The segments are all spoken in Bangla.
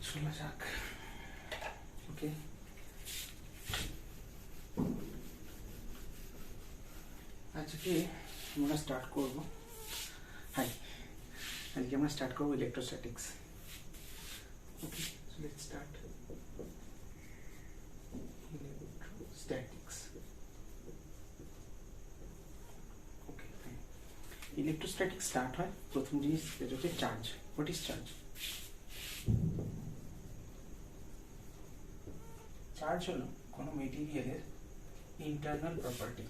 চলা যাক। ওকে, আজকে আমরা স্টার্ট করব। হাই, আজকে আমরা স্টার্ট করব electrostatics. Okay, so let's start electrostatics. Okay, electrostatics start হয় প্রথম জিনিস যেটা হচ্ছে charge. What is charge? Charge হলো কোনো মেটেরিয়ালের ইন্টারনাল প্রপার্টি।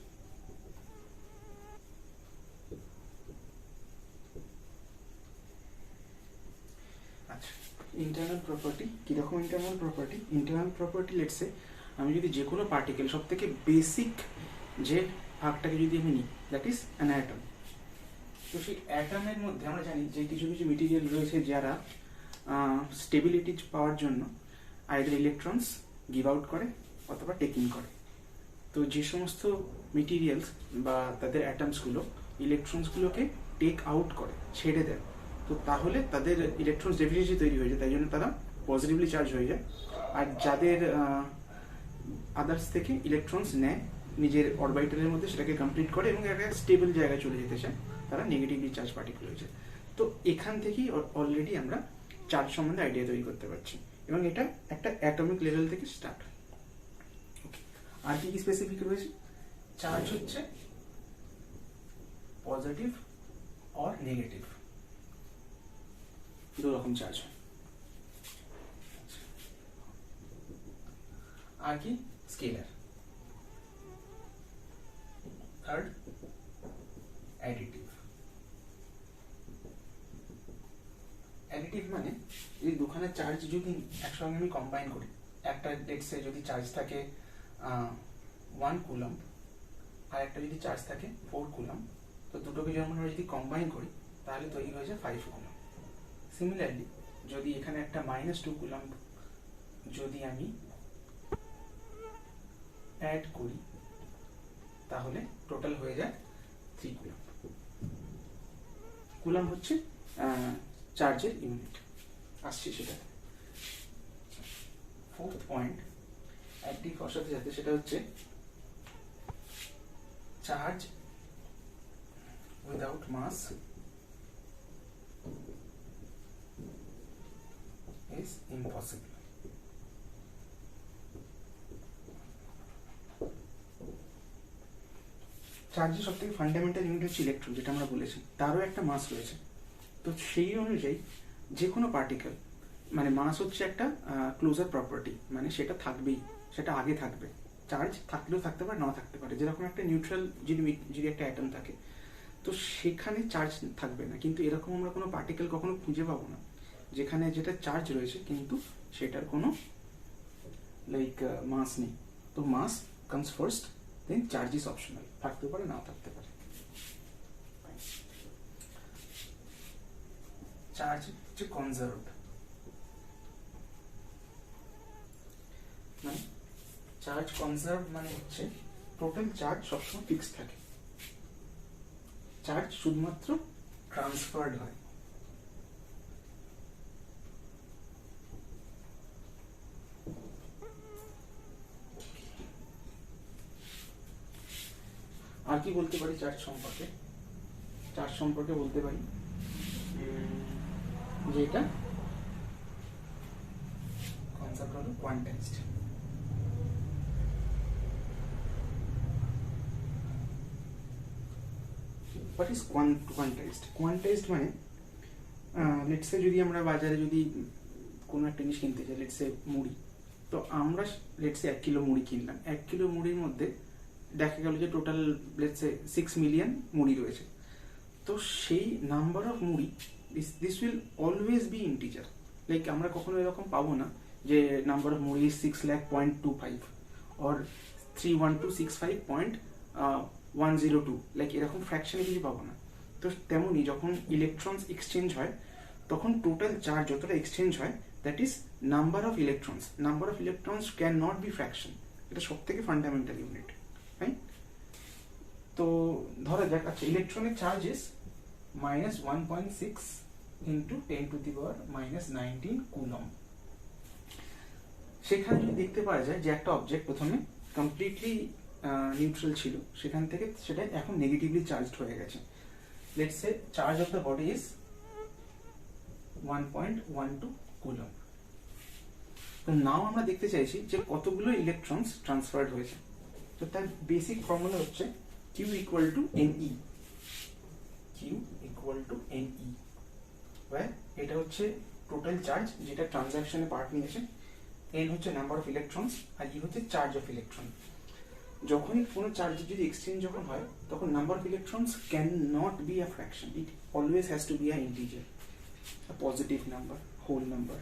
আচ্ছা, ইন্টারনাল প্রপার্টি কিরকম? ইন্টারনাল প্রপার্টি লেটস সে আমি যদি যে কোনো পার্টিকেল, সব থেকে বেসিক যে ভাগটাকে যদি আমি নিই, দ্যাট ইজ অ্যান অ্যাটম। তো সেই অ্যাটমের মধ্যে আমরা জানি যে কিছু কিছু মেটেরিয়াল রয়েছে যারা স্টেবিলিটি পাওয়ার জন্য আইদার ইলেকট্রনস গিভ আউট করে অথবা টেক ইন করে। তো যে সমস্ত মেটেরিয়ালস বা তাদের অ্যাটমসগুলো ইলেকট্রনসগুলোকে টেক আউট করে, ছেড়ে দেয়, তো তাহলে তাদের ইলেকট্রনস ডেফিসিয়েন্সি তৈরি হয়ে যায়, তাই জন্য তারা পজিটিভলি চার্জ হয়ে যায়। আর যাদের আদার্স থেকে ইলেকট্রনস নেয় নিজের অরবিটালের মধ্যে, সেটাকে কমপ্লিট করে এবং একটা স্টেবল জায়গায় চলে যেতে চায়, তারা নেগেটিভলি চার্জ পার্টিকেল হয়েছে। তো এখান থেকেই অলরেডি আমরা চার্জ সম্বন্ধে আইডিয়া তৈরি করতে পারছি, এবং এটা একটা অ্যাটমিক লেভেল থেকে স্টার্ট। আর কি কি স্পেসিফিক রয়েছে? চার্জ হচ্ছে পজিটিভ আর নেগেটিভ, দু রকম চার্জ হয়। আর কি? স্কেলার। Third, additive. অ্যাডিটিভ মানে এই দুখানা চার্জ যদি একসঙ্গে আমি কম্বাইন করি, একটা লেটস সে যদি চার্জ থাকে 1 কুলম আর একটা যদি চার্জ থাকে 4 কুলম, তো দুটোকে যখন আমরা যদি কম্বাইন করি তাহলে তৈরি হয়ে যায় 5 কুলম। সিমিলারলি যদি এখানে একটা -2 কুলম যদি আমি অ্যাড করি তাহলে টোটাল হয়ে যায় 3 কুলম। কুলম হচ্ছে চার্জের ইউনিট, আসছে সেটা। ফোর্থ পয়েন্ট অ্যাক্টিভ হওয়ার সাথে সাথে, সেটা হচ্ছে charge without mass is impossible. চার্জের সব থেকে ফান্ডামেন্টাল ইউনিট হচ্ছে ইলেকট্রন, যেটা আমরা বলেছি, তারও একটা মাস রয়েছে। তো সেই অনুযায়ী যে কোনো পার্টিকেল, মানে মাস হচ্ছে একটা ক্লোজার প্রপার্টি, মানে সেটা থাকবেই, সেটা আগে থাকবে। চার্জ থাকলেও থাকতে পারে, নাও থাকতে পারে। যেরকম একটা নিউট্রাল যদি একটা অ্যাটম থাকে, তো সেখানে চার্জ থাকবে না, কিন্তু এরকম আমরা কোনো পার্টিকেল কখনো খুঁজে পাবো না যেখানে যেটা চার্জ রয়েছে কিন্তু সেটার কোনো মাস নেই। তো mass comes first, then charge is optional, থাকতে পারে নাও থাকতে পারে। চার্জ হচ্ছে কনজার্ভড, মানে চার্জ কনজার্ভ মানে হচ্ছে টোটাল চার্জ সবসময় ফিক্সড থাকে, চার্জ শুধুমাত্র ট্রান্সফার্ড হয়। আর কি বলতে পারি চার্জ সম্পর্কে? চার্জ সম্পর্কে বলতে পারি যে এটা কনসেপ্ট হলো quantized. What is quantized? Quantized মানে লেটস সে যদি আমরা বাজারে যদি কোনো একটা জিনিস কিনতে চাই, লেটস সে মুড়ি, তো আমরা লেটস সে 1 কিলো মুড়ি কিনলাম। 1 কিলো মুড়ির মধ্যে দেখা গেল যে টোটাল লেটস সে 6 মিলিয়ন মুড়ি রয়েছে। তো সেই নাম্বার অফ মুড়ি, this will always be integer. Like আমরা কখনো এরকম পাবো না যে নাম্বার অফ মুড়ি 6,00,000.25 অর 31265.102, লাইক এরকম ফ্র্যাকশনে কিছু পাবো না। তো তেমনই যখন ইলেকট্রনস এক্সচেঞ্জ হয়, তখন টোটাল চার্জ যতটা এক্সচেঞ্জ হয়, that is number of electrons. Number of electrons can not be fraction, এটা সব থেকে ফান্ডামেন্টাল ইউনিট। রাইট? তো ধরা যাক, আচ্ছা, ইলেকট্রনের চার্জেস -1.6 × 10⁻⁻19 কুলম। সেখানে যদি দেখতে পাওয়া যায় যে একটা অবজেক্ট প্রথমে কমপ্লিটলি নিউট্রাল ছিল, সেখান থেকে সেটা এখন নেগেটিভলি চার্জড হয়ে গেছে। Let's say charge of the body is 1.12 coulomb. তো নাও আমরা দেখতে চাইছি যে কতগুলো ইলেকট্রনস ট্রান্সফার্ড হয়েছে। তো তার বেসিক ফর্মুলা হচ্ছে Q equal to NE। Q equal to NE, এটা হচ্ছে টোটাল চার্জ যেটা ট্রানজাকশনে পার্ট নিয়েছে, N হচ্ছে নাম্বার অফ ইলেকট্রনস, আর E হচ্ছে চার্জ অফ ইলেকট্রন। যখনই কোনো চার্জের যদি এক্সচেঞ্জ যখন হয়, তখন number of electrons can not be a fraction, it always has to be a integer, a positive number, whole number.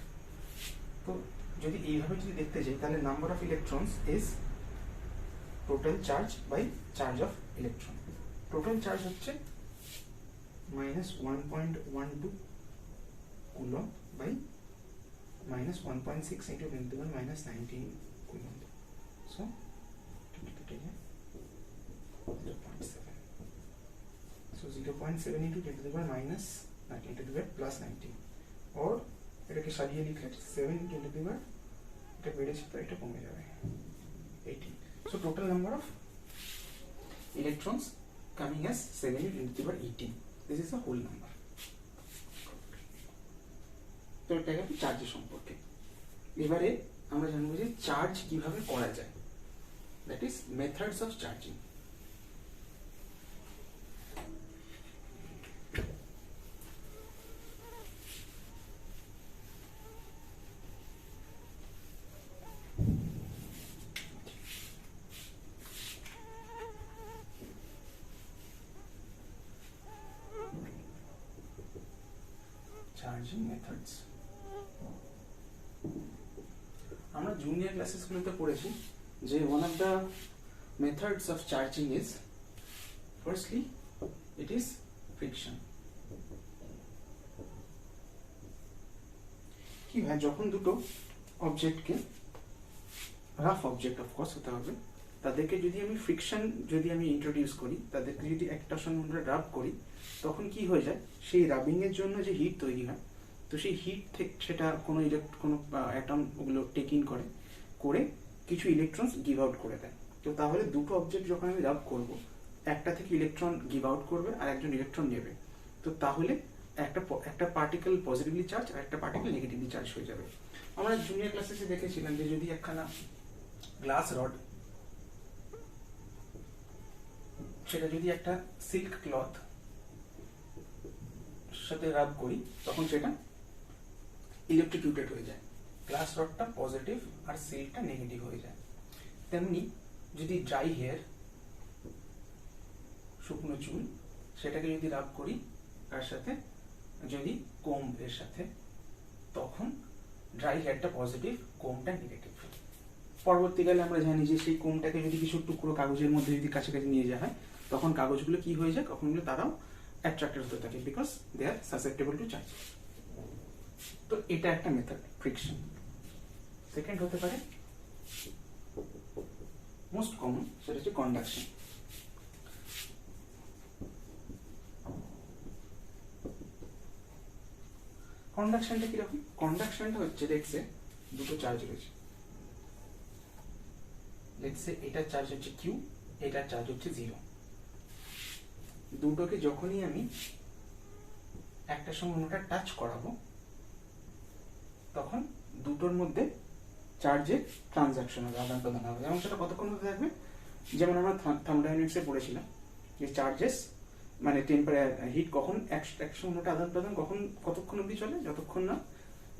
তো যদি এইভাবে যদি দেখতে যাই, তাহলে number of electrons is total charge by charge of electron. Total charge হচ্ছে -1.12 coulomb by -1.6 into 10 to the minus 19 coulomb. So 0.7. So 0.7 into 10 to the power minus 19 to the power plus 19, or এটাকে সাজিয়ে লিখলে 7 into 10 to the power, এটা বেড়েছে তো এটা কমে যাবে 18. So total number of electrons coming as 7 into 10 to the power 18. This is a whole number. তো এটা গেল চার্জের সম্পর্কে। এবারে আমরা জানবো যে চার্জ কিভাবে করা যায়, that is methods of charging. Charging methods আমরা জুনিয়র ক্লাসেসগুলোতে পড়েছি যে one of the methods of charging is, firstly it is friction. কি হয়, যখন দুটো অবজেক্টকে, রাফ অবজেক্ট অফকোর্স হতে হবে, তাদেরকে যদি আমি ফ্রিকশন যদি আমি ইন্ট্রোডিউস করি, তাদেরকে যদি একটার সঙ্গে আমরা রাব করি, তখন কি হয়ে যায়, সেই রাবিং এর জন্য যে হিট তৈরি হয়, তো সেই হিট থেকে সেটা কোনো কোনো অ্যাটম ওগুলো টেক ইন করে কিছু ইলেকট্রনস গিভ আউট করে দেয়। তো তাহলে দুটো অবজেক্ট যখন আমি রাব করব, একটা থেকে ইলেকট্রন গিভ আউট করবে আর একজন ইলেকট্রন নেবে, তো তাহলে একটা পার্টিকেল পজিটিভলি চার্জ আর একটা পার্টিকেল নেগেটিভলি চার্জ হয়ে যাবে। আমরা জুনিয়র ক্লাসে দেখেছিলাম যে যদি একখানা গ্লাস রড, সেটা যদি একটা সিল্ক ক্লথ সাথে রাব করি, তখন সেটা ইলেকট্রিকিউটেড হয়ে যায়, গ্লাস রডটা পজিটিভ আর সিল্কটা নেগেটিভ হয়ে যায়। তেমনি যদি ড্রাই হেয়ার, শুকনো চুল, সেটাকে যদি রাব করি তার সাথে, যদি কোম্ব এর সাথে, তখন ড্রাই হেয়ারটা পজিটিভ, কোম্বটা নেগেটিভ। পরবর্তীকালে আমরা জানি যে সেই কোম্বটাকে যদি কিছু টুকরো কাগজের মধ্যে যদি কাছাকাছি নিয়ে যাওয়া হয়, তখন কাগজগুলো কি হয়ে যায়, কখনো তারাও অ্যাট্রাক্টেড হতে থাকে, because they are susceptible to charge. তো এটা একটা মেথড, ফ্রিকশন। সেকেন্ড হতে পারে মোস্ট কমন, সেটা হচ্ছে কন্ডাকশন। কন্ডাকশনটা কিরকম? কন্ডাকশনটা হচ্ছে, লেটসে দুটো চার্জ রয়েছে, লেটসে এটার চার্জ হচ্ছে কিউ, এটার চার্জ হচ্ছে 0। দুটোকে যখনই আমি একটার সঙ্গে অন্যটা টাচ করাবো, তখন দুটোর মধ্যে চার্জের ট্রানজাকশন হবে, আদান প্রদান হবে। এবং সেটা কতক্ষণ হতে থাকবে, যেমন আমরা থার্মোডাইনামিক্সে পড়েছিলাম যে চার্জেস মানে হিট কখন একসঙ্গে অন্যটা আদান প্রদান কতক্ষণ অবধি চলে, যতক্ষণ না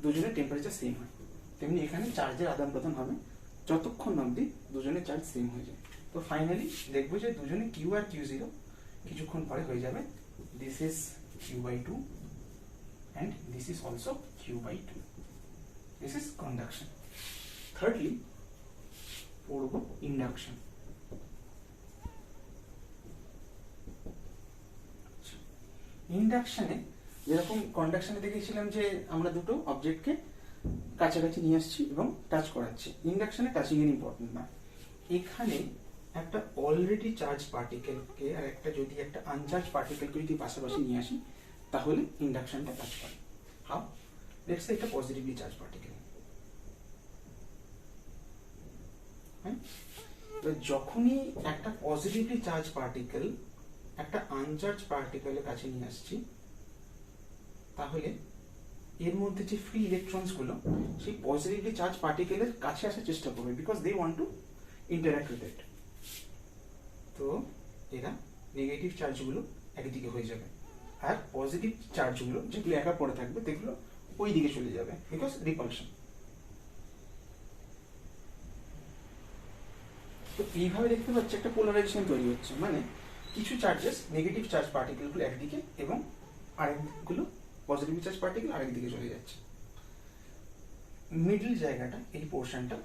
দুজনের টেম্পারেচার সেম হয়। তেমনি এখানে চার্জের আদান প্রদান হবে যতক্ষণ অবধি দুজনের চার্জ সেম হয়ে যায়। তো ফাইনালি দেখবো যে দুজনে কিউ আর Q0 কিছুক্ষণ পরে হয়ে যাবে, this is Q/2 and this is also Q/2. This is conduction. Thirdly, পড়বো ইন্ডাকশন। ইন্ডাকশনে যেরকম কন্ডাকশনে দেখেছিলাম যে আমরা দুটো অবজেক্টকে কাছাকাছি নিয়ে আসছি এবং টাচ করাচ্ছি, ইন্ডাকশনে টাচিং এর ইম্পর্টেন্ট না। এখানে একটা অলরেডি চার্জ পার্টিকেলকে আর যদি একটা আনচার্জ পার্টিকেলকে যদি পাশাপাশি নিয়ে আসি, তাহলে ইন্ডাকশনটা কাজ করে। হাউ? লেটস সে এটা পজিটিভলি চার্জ পার্টিকেল, হ্যাঁ, তো যখনই একটা পজিটিভলি চার্জ পার্টিকেল একটা আনচার্জ পার্টিকেলের কাছে নিয়ে আসছি, তাহলে এর মধ্যে যে ফ্রি ইলেকট্রনস গুলো সেই পজিটিভলি চার্জ পার্টিকেলের কাছে আসার চেষ্টা করবে, because they want to interact with it. তো এরা নেগেটিভ চার্জগুলো একদিকে হয়ে যাবে, আর পজিটিভ চার্জগুলো যেগুলো একা পড়ে থাকবে সেগুলো ওই দিকে চলে যাবে, বিকজ রিপালশন। তো এইভাবে দেখতে পাচ্ছি একটা পোলারাইজেশন তৈরি হচ্ছে, মানে কিছু চার্জেস নেগেটিভ চার্জ পার্টিকেলগুলো একদিকে এবং আরেকগুলো পজিটিভ চার্জ পার্টিকেল আরেকদিকে চলে যাচ্ছে। মিডল জায়গাটা, এই পোর্শনটা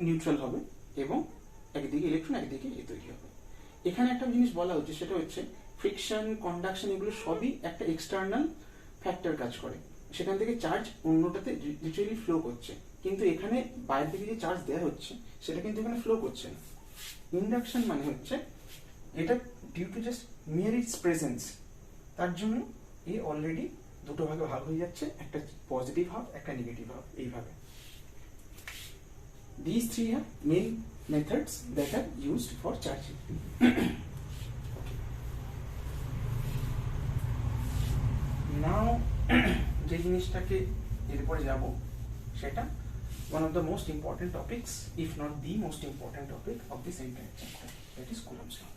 নিউট্রাল হবে এবং একদিকে ইলেকট্রন একদিকে এ তৈরি হবে। এখানে একটা জিনিস বলা হচ্ছে, সেটা হচ্ছে ফ্রিকশন, কন্ডাকশন, এগুলো সবই একটা এক্সটার্নাল ফ্যাক্টর কাজ করে, সেখান থেকে চার্জ অন্যটাতে লিটারালি ফ্লো করছে, কিন্তু এখানে বাইরে থেকে যে চার্জ দেওয়া হচ্ছে সেটা কিন্তু এখানে ফ্লো করছে না। ইন্ডাকশন মানে হচ্ছে এটা ডিউ টু জাস্ট মিয়ার ইটস প্রেজেন্স, তার জন্য এ অলরেডি দুটো ভাগে ভাগ হয়ে যাচ্ছে, একটা পজিটিভ হাফ একটা নেগেটিভ হাফ। এইভাবে these three are main methods that are used for charging. Now যে জিনিসটাকে এরপরে যাব সেটা one of the most important topics, if not the most important topic of this entire chapter, that is Coulomb's law.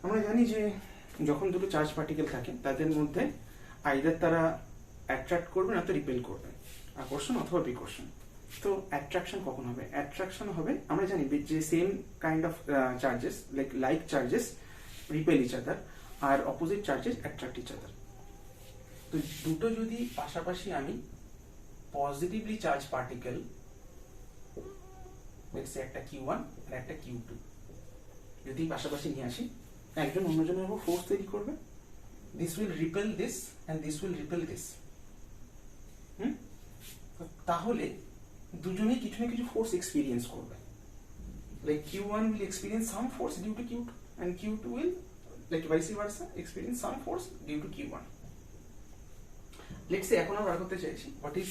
আমরা জানি যে যখন দুটো চার্জ পার্টিকেল থাকে তাদের মধ্যে আইদার তারা অ্যাট্রাক্ট করবে না তো রিপেল করবে, আকর্ষণ অথবা বিকর্ষণ। তো অ্যাট্রাকশন কখন হবে? অ্যাট্রাকশন হবে, আমরা জানি যে same kind of charges like charges repel each other আর opposite charges attract each other. তো দুটো যদি পাশাপাশি আমি পজিটিভলি চার্জ পার্টিকেল, একটা Q1 আর একটা Q2 যদি পাশাপাশি নিয়ে আসি, একজন অন্যজনের উপর ফোর্স তৈরি করবে, this will repel this and this will repel this. তাহলে দুজনেই কিছু না কিছু ফোর্স এক্সপিরিয়েন্স করবে, like Q1 will experience some force due to Q2 and Q2 will, like vice versa, experience some force due to Q1. Let's say এখন আমরা বার করতে চাইছি what is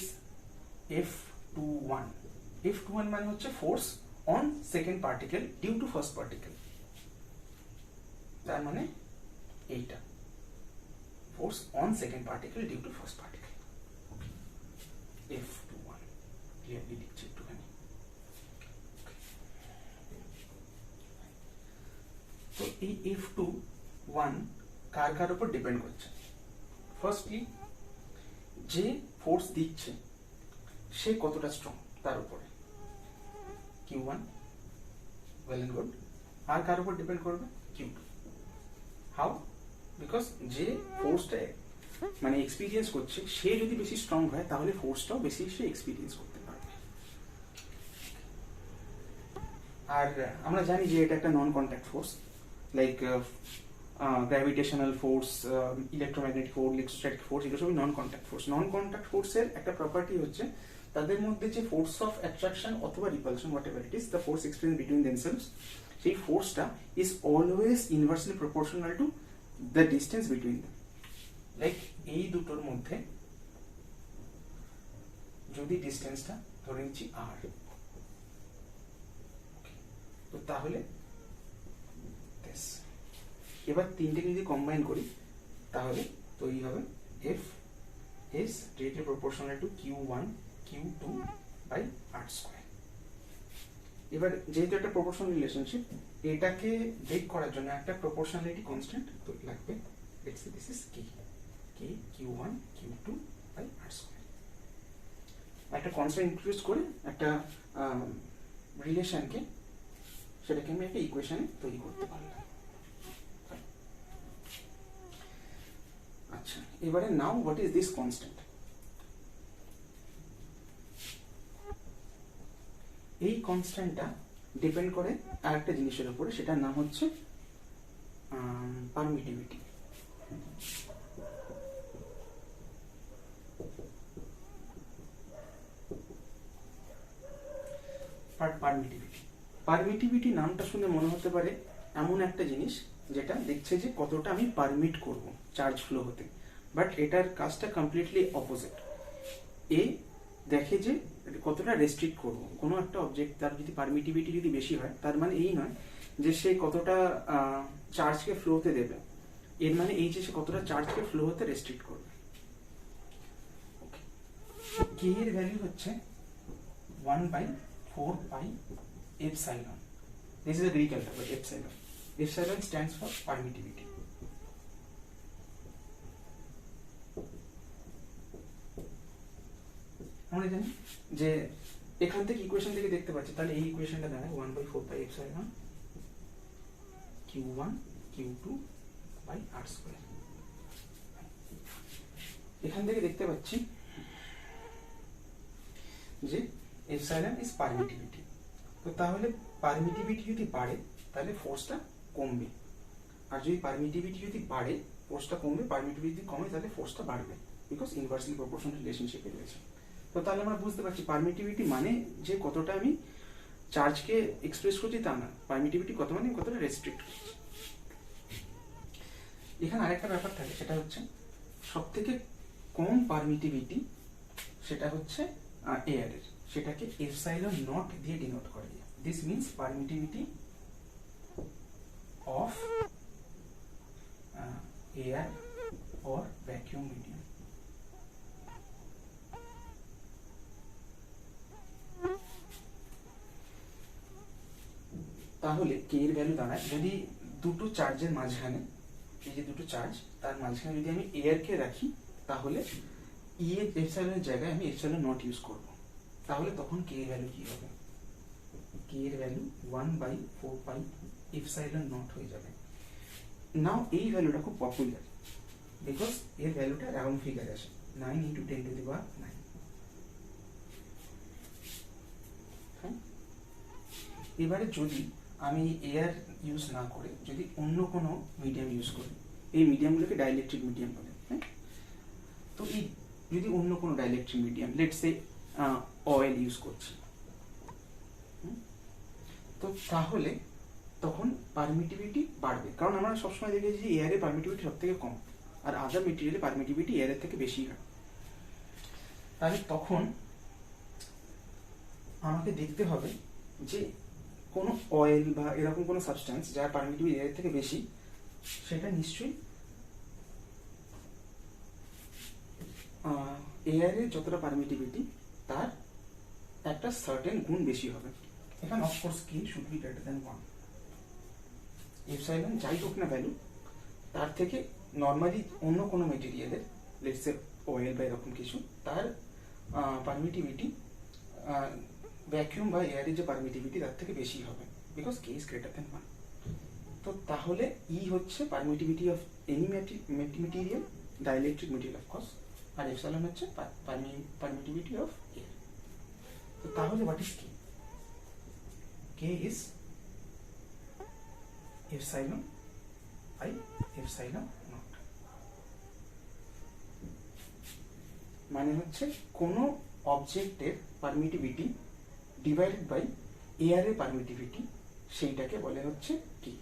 F21. F21 মানে হচ্ছে force on second particle due to first particle, তার মানে এইটা force on second particle due to first particle. F21 clearly লিখছি একটুখানি। তো এই F21 কার কার উপর ডিপেন্ড করছে? ফার্স্টলি যে ফোর্স দিচ্ছে সে কতটা স্ট্রং তার উপরে, Q1 ওয়েল এন্ড গুড। আর কার উপর ডিপেন্ড করবে? Q2। হাউ? বিকজ যে ফোর্সটা মানে এক্সপিরিয়েন্স করছে সে যদি বেশি স্ট্রং হয় তাহলে ফোর্সটাও বেশি সে এক্সপিরিয়েন্স করতে পারবে। আর আমরা জানি যে এটা একটা non contact force, like gravitational force, electromagnetic force, electrostatic force, এগুলো সবই non contact force. Non contact ফোর্সের একটা প্রপার্টি হচ্ছে তাদের মধ্যে যে ফোর্স অফ অ্যাট্রাকশন অথবা repulsion, whatever it is, the force experience between themselves, সেই ফোর্সটা is always inversely proportional to the distance between them. Like এই দুটোর মধ্যে যদি ডিস্টেন্সটা ধরে নিচ্ছি r, তো তাহলে এবার তিনটেকে যদি কম্বাইন করি তাহলে তৈরি হবে F is directly proportional to Q1 Q2 by r square। এবার যেহেতু একটা প্রপোর্শনাল রিলেশনশিপ, এটাকে ব্রেক করার জন্য একটা প্রপোর্শনালিটি কনস্ট্যান্ট তো লাগবে। Let's say this is k Q1 Q2 by r square। একটা কনস্ট্যান্ট ইন্ট্রোডিউস করে একটা রিলেশনকে, সেটাকে আমি একটা ইকুয়েশনে তৈরি করতে পারলাম। আচ্ছা, এবারে now what is this constant? এই কনস্ট্যান্টটা ডিপেন্ড করে আরেকটা জিনিসের উপরে, সেটার নাম হচ্ছে পারমিটিভিটি। পারমিটিভিটি নামটা শুনে মনে হতে পারে এমন একটা জিনিস যেটা দেখছে যে কতটা আমি পারমিট করব চার্জ ফ্লো হতে, বাট এটার কাজটা কমপ্লিটলি অপোজিট। এ দেখে যে কতটা রেস্ট্রিক্ট করব কোনো একটা অবজেক্ট, তার যদি পারমিটিভিটি যদি বেশি হয় তার মানে এই নয় যে সে কতটা চার্জকে ফ্লো হতে দেবে, এর মানে এই যে সে কতটা চার্জকে ফ্লো হতে রেস্ট্রিক্ট করবে। কে এর ভ্যালু হচ্ছে 1/4 pi epsilon. This is a Greek alphabet, epsilon. Epsilon stands for permittivity. আমরা জানি যে এখান থেকে ইকুয়েশন থেকে দেখতে পাচ্ছি, তাহলে এই ইকুয়েশনটা দাঁড়ায় 1/4 pi epsilon q1 q2 by r square। এখান থেকে দেখতে পাচ্ছি যে এপসাইলন ইজ পারমিটিভিটি। তো তাহলে পারমিটিভিটি যদি বাড়ে তাহলে ফোর্সটা কমবে, আর যদি পারমিটিভিটি যদি বাড়ে ফোর্সটা কমবে, পারমিটিভিটি যদি কমে তাহলে ফোর্সটা বাড়বে, বিকজ ইনভার্সলি প্রপোর্শনাল রিলেশনশিপে রয়েছে। তো তাহলে আমরা বুঝতে পারছি পারমিটিভিটি মানে যে কতটা আমি চার্জকে এক্সপ্রেস করছি তা না, পারমিটিভিটি কত মানে কতটা রেস্ট্রিক্ট করছি। এখানে আরেকটা ব্যাপার থাকে, সেটা হচ্ছে সব থেকে কম পারমিটিভিটি সেটা হচ্ছে এয়ারের, সেটাকে এপসাইলন নট দিয়ে ডিনোট করা যায়। This means permittivity of air or vacuum medium. তাহলে কে এর ভ্যালু দাঁড়ায়, যদি দুটো চার্জের মাঝখানে, এই যে দুটো চার্জ তার মাঝখানে যদি আমি এয়ারকে রাখি তাহলে ই এর এপসাইলনের জায়গায় আমি এপসাইলন নট ইউজ করব, তাহলে তখন কে এর ভ্যালু কি হবে? কে এর ভ্যালু 1/4 pi এপসাইলন নট হয়ে যাবে। নাও এই ভ্যালুটা খুব পপুলার, বিকজ এর ভ্যালুটা রাউন্ড ফিগার আসে, 9 × 10⁹ এবারে যদি আমি এয়ার ইউজ না করে যদি অন্য কোনো মিডিয়াম ইউজ করি, এই মিডিয়ামগুলোকে ডাইইলেকট্রিক মিডিয়াম বলে, হ্যাঁ? তো এই যদি অন্য কোনো dielectric medium, let's say oil use করছি, তো তাহলে তখন পারমিটিভিটি বাড়বে, কারণ আমরা সবসময় দেখেছি যে এয়ারের পারমিটিভিটি সব থেকে কম, আর আদার মেটেরিয়ালের পারমিটিভিটি এয়ারের থেকে বেশি হয়। তাহলে তখন আমাকে দেখতে হবে যে কোনো অয়েল বা এরকম কোনো সাবস্টেন্স যার পারমিটিভিটি এয়ারের থেকে বেশি, সেটা নিশ্চয়ই এয়ারের যতটা পারমিটিভিটি তার একটা সার্টেন গুণ বেশি হবে। এখানে of course K should be greater than 1। Epsilon যাই হোক না ভ্যালু, তার থেকে নর্মালি অন্য কোনো মেটেরিয়ালের, লেটস সে অয়েল বা এরকম কিছু, তার পারমিটিভিটি ভ্যাকুয়াম বা এয়ারের যে পারমিটিভিটি তার থেকে বেশি হবে, because K is greater than 1। তো তাহলে ই হচ্ছে permittivity of any material, dielectric material of course, আর এপসাইলন হচ্ছে পারমিটিভিটি অফ এয়ার। তো তাহলে what is K? K is epsilon by epsilon naught। মানে হচ্ছে কোনো অবজেক্টের পারমিটিভিটি ডিভাইডেড বাই এয়ারের পারমিটিভিটি, সেইটাকে বলে হচ্ছে কি।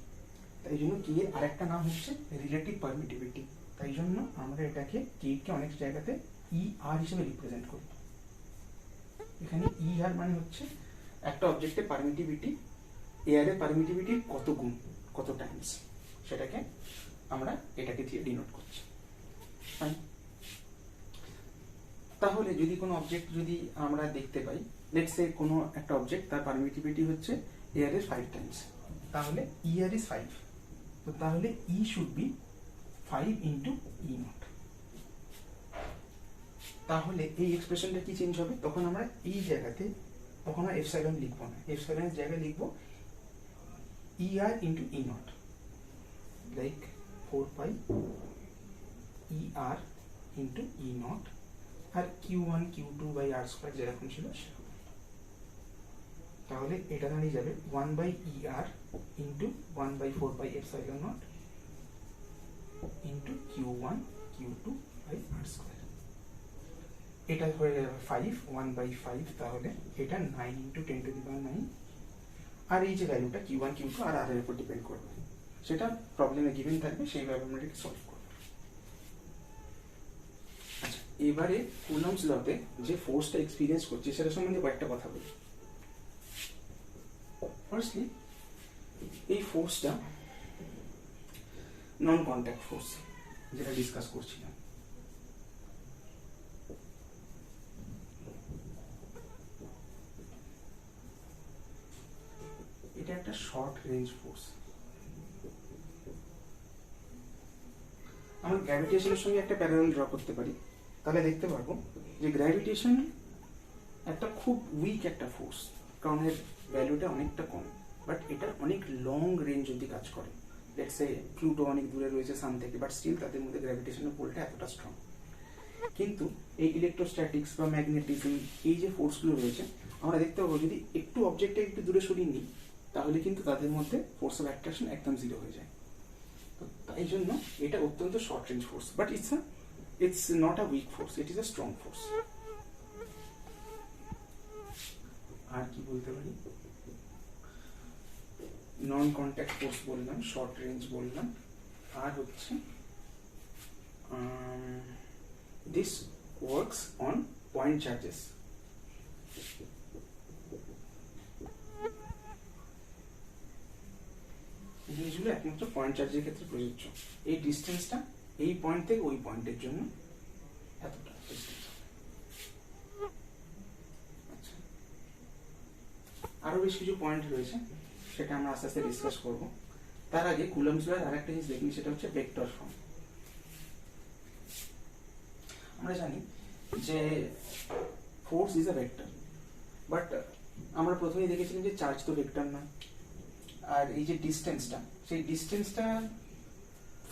তাই জন্য কি এর আরেকটা নাম হচ্ছে রিলেটিভ পারমিটিভিটি। তাই জন্য আমরা এটাকে কে অনেক জায়গাতে ই আর হিসেবে রিপ্রেজেন্ট করি। এখানে ই আর মানে হচ্ছে একটা অবজেক্টের পারমিটিভিটি এয়ারের পারমিটিভিটির কত গুণ, কত টাইমস, সেটাকে আমরা এটাকে দিয়ে ডিনোট করছি। তাহলে যদি কোনো অবজেক্ট যদি আমরা দেখতে পাই, লেটস সে কোনো একটা অবজেক্ট তার পারমিটিভিটি হচ্ছে এয়ারের 5 টাইমস, তাহলে ই আর ইজ 5, তো তাহলে ই শুড বি 5 × E0। তাহলে এই এক্সপ্রেশনটা কি চেঞ্জ হবে? তখন আমরা এই জায়গাতে তখন আমরা এপসাইলন লিখবো না, এপসাইলনের জায়গায় লিখবো ER × E0, like 4 pi ER × E0, R Q1 Q2 by R square যেরকম ছিল সেরকম। তাহলে এটা দাঁড়িয়ে যাবে 1/ER × 1/4 pi epsilon naught × Q1 Q2 by R square। এটা হয়ে যাবে 5, 1/5, তাহলে এটা 9 × 10⁹ আর এই যে ভ্যালুটা Q1 Q2 আর R এর উপর ডিপেন্ড করবে, সেটা প্রবলেমে গিভেন থাকবে, সেইভাবে আমরা এটাকে সলভ করব। আচ্ছা, এবারে কুলম্বস লতে যে ফোর্সটা এক্সপিরিয়েন্স করছে সেটা সম্বন্ধে কয়েকটা কথা বলি। ফার্স্টলি, এই ফোর্সটা নন কন্ট্যাক্ট ফোর্স, যেটা ডিসকাস করছিলাম। এটা একটা শর্ট রেঞ্জ ফোর্স। আমরা গ্র্যাভিটেশনের সঙ্গে একটা প্যারালাল ড্র করতে পারি, তাহলে দেখতে পারবো যে গ্র্যাভিটেশন একটা খুব উইক একটা ফোর্স, কারণ এর ভ্যালুটা অনেকটা কম, বাট এটা অনেক লং রেঞ্জ অব্দি কাজ করে। লেটস সে প্লুটো অনেক দূরে রয়েছে সান থেকে, বাট স্টিল তাদের মধ্যে গ্র্যাভিটেশনের পুলটা এতটা স্ট্রং। কিন্তু এই ইলেকট্রোস্ট্যাটিক্স বা ম্যাগনেটিজম, এই যে ফোর্সগুলো রয়েছে, আমরা দেখতে পাবো যদি একটু অবজেক্টে একটু দূরে সরিয়ে নিই, তাহলে কিন্তু তাদের মধ্যে ফোর্স অফ অ্যাট্রাকশন একদম জিরো হয়ে যায়। তো তাই জন্য এটা অত্যন্ত short range force, but it's not a weak force, it is a strong force. আর কি বলতে পারি, নন কন্ট্যাক্ট ফোর্স বললাম, শর্ট রেঞ্জ বললাম, আর হচ্ছে this works on point charges. জিনিসগুলো একমাত্র পয়েন্ট চার্জের ক্ষেত্রে প্রযোজ্য। এই ডিস্টেন্সটা এই পয়েন্ট থেকে ওই পয়েন্টের জন্য এতটা ডিস্টেন্স। আচ্ছা, আরো বেশ কিছু পয়েন্ট রয়েছে, সেটা আমরা আস্তে আস্তে ডিসকাস করব। তার আগে কুলম্বস লয়ের আরেকটা জিনিস দেখি, সেটা হচ্ছে ভেক্টর ফর্ম। আমরা জানি যে force is a vector, but আমরা প্রথমেই দেখেছিলাম যে চার্জ তো ভেক্টর নয়। আর এই যে ডিস্টেন্সটা, সেই ডিস্টেন্সটা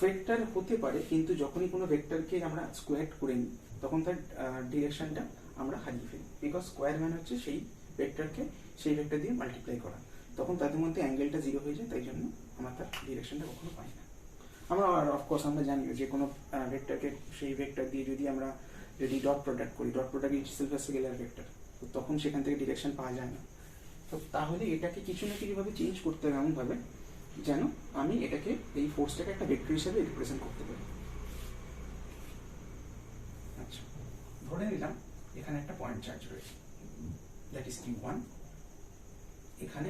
ভেক্টর হতে পারে, কিন্তু যখনই কোনো ভেক্টরকে আমরা স্কোয়ার করে নিই, তখন তার ডিরেকশনটা আমরা হারিয়ে ফেলি। বিকজ স্কোয়ার মানে হচ্ছে সেই ভেক্টরকে সেই ভেক্টর দিয়ে মাল্টিপ্লাই করা, তখন তাদের মধ্যে অ্যাঙ্গেলটা জিরো হয়ে যায়, তাই জন্য আমরা তার ডিরেকশনটা কখনো পাই না। আমরা অফকোর্স আমরা জানি যে কোনো ভেক্টরকে সেই ভেক্টর দিয়ে যদি ডট প্রোডাক্ট করি, ডট প্রোডাক্ট ইটসেলফ আ স্কেলার ভেক্টর, তো তখন সেখান থেকে ডিরেকশন পাওয়া যায় না। তো তাহলে এটাকে কিছু না কিছুভাবে চেঞ্জ করতে হবে, এমনভাবে যেন আমি এটাকে, এই ফোর্সটাকে একটা ভেক্টর হিসেবে রিপ্রেজেন্ট করতে পারি। আচ্ছা, ধরে নিলাম এখানে একটা পয়েন্ট চার্জ রয়েছে, দ্যাট ইজ Q1। এখানে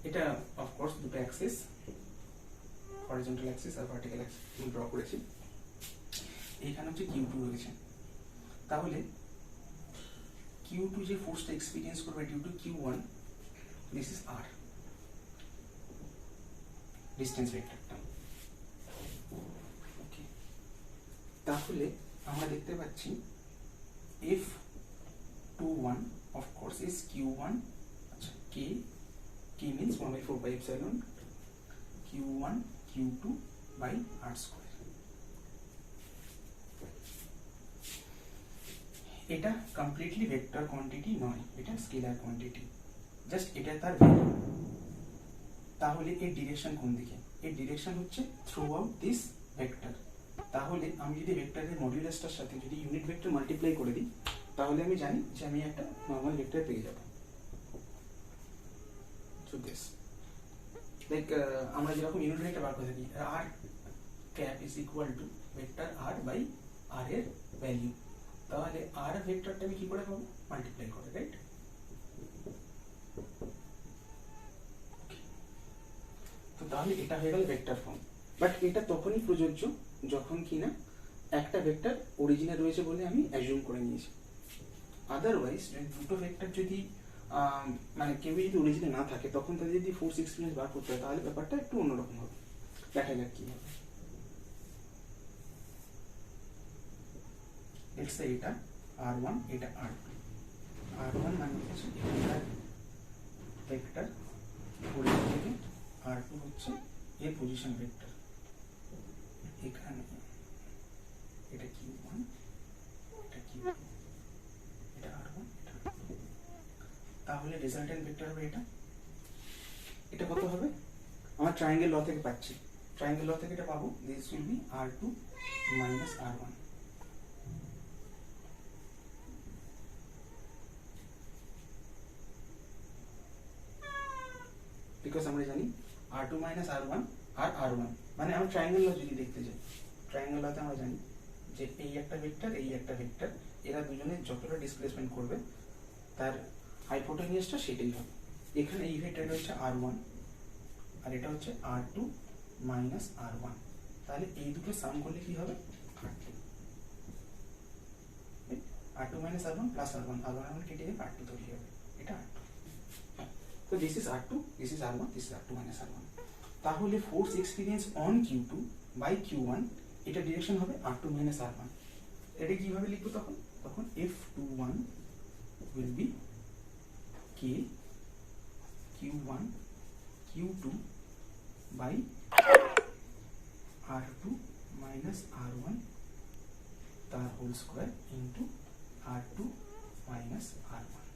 এটা অফকোর্স দুটো অ্যাক্সিস, হরিজন্টাল অ্যাক্সিস আর ভার্টিক্যাল অ্যাক্সিস ড্র করেছি। এইখানে হচ্ছে Q2 রয়েছে। তাহলে Q2 যে ফোর্সটা এক্সপিরিয়েন্স করবে due to Q1, this is R, distance ভেক্টরটা। ওকে, তাহলে আমরা দেখতে পাচ্ছি F21 of course is Q1, আচ্ছা K means 1/4 Q1 Q2 by R square। এটা কমপ্লিটলি ভেক্টর কোয়ান্টিটি নয়, এটা স্কেলার কোয়ান্টিটি, জাস্ট এটা তার ভ্যালু। তাহলে এর ডিরেকশন কোন দিকে? এর ডিরেকশন হচ্ছে থ্রু আউট দিস ভেক্টর। তাহলে আমি যদি ভেক্টরের মডিউলাসটার সাথে যদি ইউনিট ভেক্টর মাল্টিপ্লাই করে দিই, তাহলে আমি জানি যে আমি একটা নর্মাল ভেক্টর পেয়ে যাব। সো দিস লাইক আমরা যেরকম ইউনিট ভেক্টর বার করে থাকি, r cap is equal to vector r by r এর ভ্যালু। তাহলে r ভেক্টরটা আমি কি করে পাবো? মাল্টিপ্লাই করে, রাইট? তো তাহলে এটা হয়ে গেল ভেক্টর ফর্ম। বাট এটা তখনই প্রযোজ্য যখন কিনা একটা ভেক্টর অরিজিনে রয়েছে বলে আমি অ্যাজিউম করে নিয়েছি। আদারওয়াইজ দুটো ভেক্টর যদি মানে কেউ যদি অরিজিনে না থাকে, তখন তাদের যদি ফোর্স এক্সপিরিয়েন্স বার করতে হয়, তাহলে ব্যাপারটা একটু অন্যরকম হবে। দেখা যাক কি হবে। লেটস সে এটা R1, এটা R2। R1 মানে হচ্ছে এখানকার ভেক্টর অরিজিন থেকে, R2 হচ্ছে এর পজিশন ভেক্টর। এখানে এটা Q1, এটা Q2, এটা R1, এটা R2। তাহলে রেজাল্টেন্ট ভেক্টর হবে এটা। এটা কত হবে? আমরা ট্রায়াঙ্গেল ল থেকে পাচ্ছি, ট্রায়াঙ্গেল ল থেকে এটা পাবো, this will be R2 minus R1। Because আমরা জানি R2 minus R1 আর r1, মানে আমরা ট্রায়াঙ্গেল ল যদি দেখতে যাই, ট্রায়াঙ্গেল লতে আমরা জানি যে এই একটা ভেক্টর, এই একটা ভেক্টর, এরা দুজনে যতটা ডিসপ্লেসমেন্ট করবে তার হাইপোটেনিয়াসটা সেটাই হবে। এখানে এই ভেক্টরটা হচ্ছে r1 আর এটা হচ্ছে r2 মাইনাস r1, তাহলে এই দুটো সাম করলে কি হবে, r2 minus r1 plus r1, r1 কেটে যাবে, r2 তৈরি হবে, এটা r2। তো this is r2, this is r1, this is r2 minus r1। তাহলে force experience on q2 by q1, এটা ডিরেকশন হবে r2 মাইনাস r1। এটা কিভাবে লিখবো তখন, তখন F21 will be k q1 q2 by r2 minus r1 তার whole square into r2 minus r1,